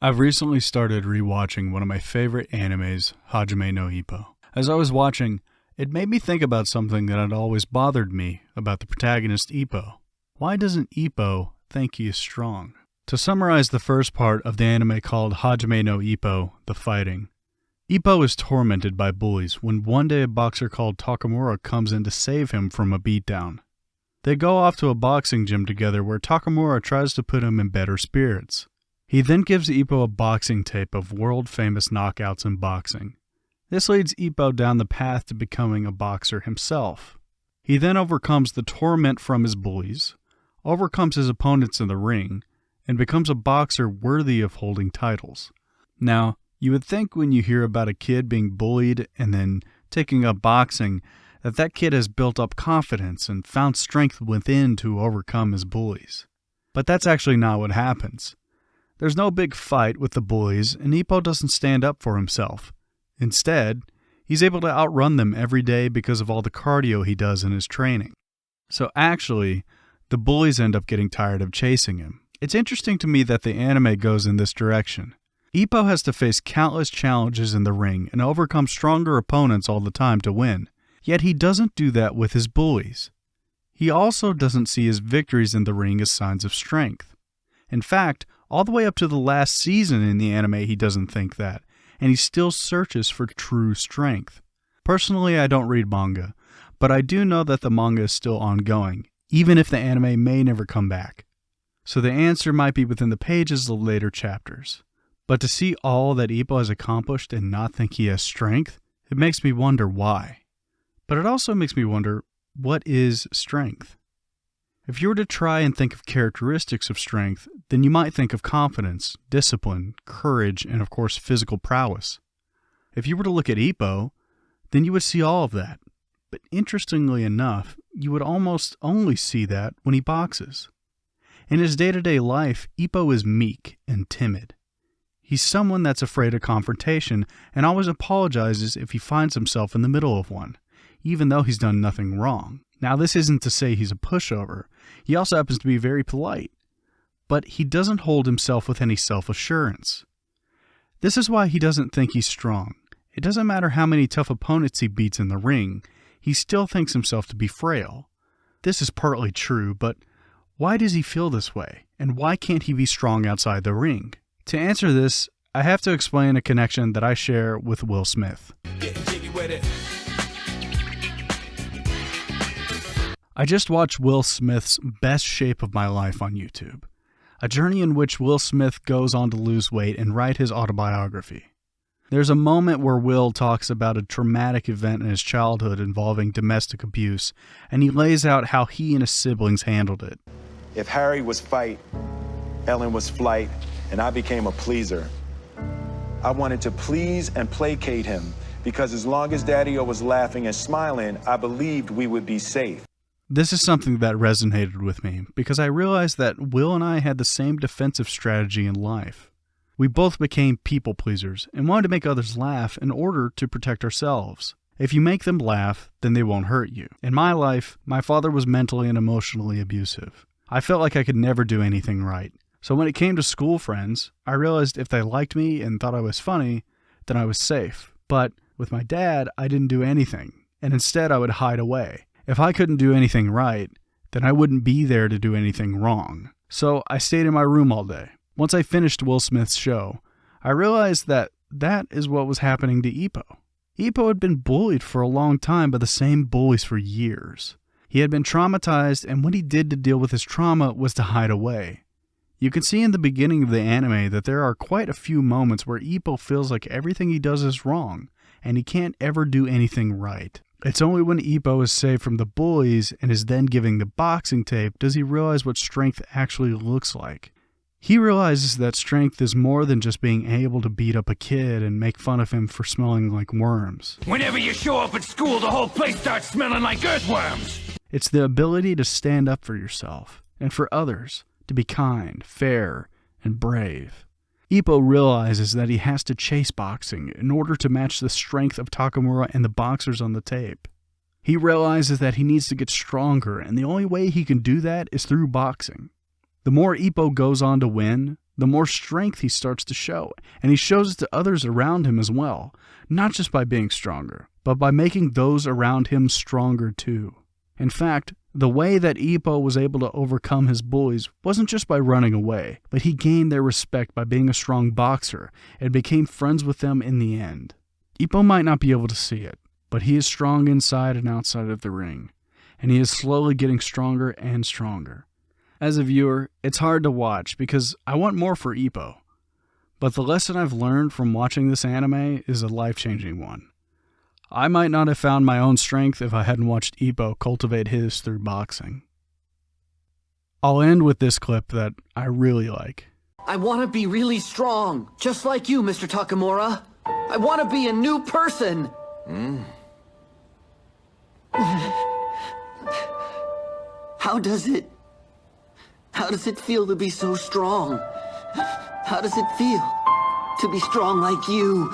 I've recently started rewatching one of my favorite animes, Hajime no Ippo. As I was watching, it made me think about something that had always bothered me about the protagonist Ippo. Why doesn't Ippo think he is strong? To summarize the first part of the anime called Hajime no Ippo, The Fighting, Ippo is tormented by bullies when one day a boxer called Takamura comes in to save him from a beatdown. They go off to a boxing gym together where Takamura tries to put him in better spirits. He then gives Ippo a boxing tape of world-famous knockouts in boxing. This leads Ippo down the path to becoming a boxer himself. He then overcomes the torment from his bullies, overcomes his opponents in the ring, and becomes a boxer worthy of holding titles. Now, you would think when you hear about a kid being bullied and then taking up boxing, that kid has built up confidence and found strength within to overcome his bullies. But that's actually not what happens. There's no big fight with the bullies, and Ippo doesn't stand up for himself. Instead, he's able to outrun them every day because of all the cardio he does in his training. So actually, the bullies end up getting tired of chasing him. It's interesting to me that the anime goes in this direction. Ippo has to face countless challenges in the ring and overcome stronger opponents all the time to win. Yet he doesn't do that with his bullies. He also doesn't see his victories in the ring as signs of strength. In fact, all the way up to the last season in the anime he doesn't think that, and he still searches for true strength. Personally, I don't read manga, but I do know that the manga is still ongoing, even if the anime may never come back. So the answer might be within the pages of later chapters. But to see all that Ippo has accomplished and not think he has strength, it makes me wonder why. But it also makes me wonder, what is strength? If you were to try and think of characteristics of strength, then you might think of confidence, discipline, courage, and of course physical prowess. If you were to look at Ippo, then you would see all of that. But interestingly enough, you would almost only see that when he boxes. In his day-to-day life, Ippo is meek and timid. He's someone that's afraid of confrontation and always apologizes if he finds himself in the middle of one, even though he's done nothing wrong. Now, this isn't to say he's a pushover. He also happens to be very polite. But he doesn't hold himself with any self-assurance. This is why he doesn't think he's strong. It doesn't matter how many tough opponents he beats in the ring, he still thinks himself to be frail. This is partly true, but why does he feel this way? And why can't he be strong outside the ring? To answer this, I have to explain a connection that I share with Will Smith. I just watched Will Smith's Best Shape of My Life on YouTube, a journey in which Will Smith goes on to lose weight and write his autobiography. There's a moment where Will talks about a traumatic event in his childhood involving domestic abuse, and he lays out how he and his siblings handled it. If Harry was fight, Ellen was flight, and I became a pleaser. I wanted to please and placate him, because as long as Daddy-O was laughing and smiling, I believed we would be safe. This is something that resonated with me because I realized that Will and I had the same defensive strategy in life. We both became people pleasers and wanted to make others laugh in order to protect ourselves. If you make them laugh, then they won't hurt you. In my life, my father was mentally and emotionally abusive. I felt like I could never do anything right. So when it came to school friends, I realized if they liked me and thought I was funny, then I was safe. But with my dad, I didn't do anything, and instead I would hide away. If I couldn't do anything right, then I wouldn't be there to do anything wrong. So I stayed in my room all day. Once I finished Will Smith's show, I realized that is what was happening to Ippo. Ippo had been bullied for a long time by the same bullies for years. He had been traumatized, and what he did to deal with his trauma was to hide away. You can see in the beginning of the anime that there are quite a few moments where Ippo feels like everything he does is wrong, and he can't ever do anything right. It's only when Ippo is saved from the bullies and is then giving the boxing tape does he realize what strength actually looks like. He realizes that strength is more than just being able to beat up a kid and make fun of him for smelling like worms. Whenever you show up at school, the whole place starts smelling like earthworms. It's the ability to stand up for yourself and for others, to be kind, fair, and brave. Ippo realizes that he has to chase boxing in order to match the strength of Takamura and the boxers on the tape. He realizes that he needs to get stronger, and the only way he can do that is through boxing. The more Ippo goes on to win, the more strength he starts to show, and he shows it to others around him as well, not just by being stronger, but by making those around him stronger too. In fact, the way that Ippo was able to overcome his bullies wasn't just by running away, but he gained their respect by being a strong boxer and became friends with them in the end. Ippo might not be able to see it, but he is strong inside and outside of the ring, and he is slowly getting stronger and stronger. As a viewer, it's hard to watch because I want more for Ippo, but the lesson I've learned from watching this anime is a life-changing one. I might not have found my own strength if I hadn't watched Ippo cultivate his through boxing. I'll end with this clip that I really like. I want to be really strong, just like you, Mr. Takamura. I want to be a new person. How does it feel to be so strong? How does it feel to be strong like you?